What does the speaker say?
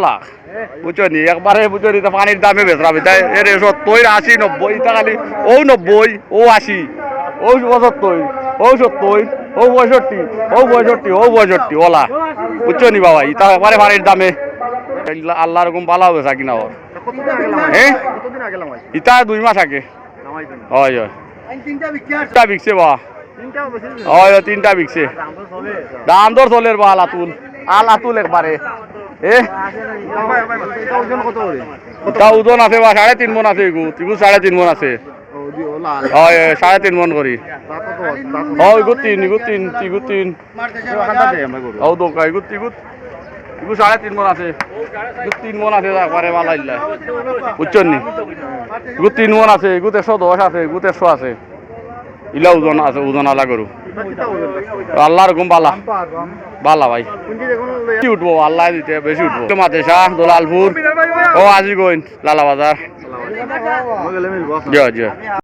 লাখ বুঝছো নি একবারে বুঝছো নি পানির দামে বেচরাবি তাই এর 70 80 90 ইটা খালি ও 90 ও 80 ও 75 ও 70 ও 65 ও 65 ও 65 ওলা বুঝছো নি বাবা ইটা একবারে পানির দামে আল্লাহ রকম ভালো বেচা কিনা ওর হ্যাঁ ইটা 2 মাস আগে হয় হয় তিনটা বিকছে বা হয় তিনটা বিকছে দাম দর চলের বা আলাতুল একবারে তা ওজন আছে বা 3.5 মন আছে এগু 3.5 মন আছে হয় 3.5 মন করি হয় এগু তিন ও দোকা এগু 3.5 মন আছে 3 মন আছে একবারে ভালো ইল্লা বুঝছেন নি এগু 3 মন আছে এগু 110 আছে এগু 100 আছে ইলা ওজন আছে ওজন আলা গরু আল্লাহর হুকুম বালা বালা ভাই কি উঠবো আল্লাহ দিতে বেশি উঠবো মাদেশা দোলালপুর ও আজি গোয়েন লালা বাজার জি জি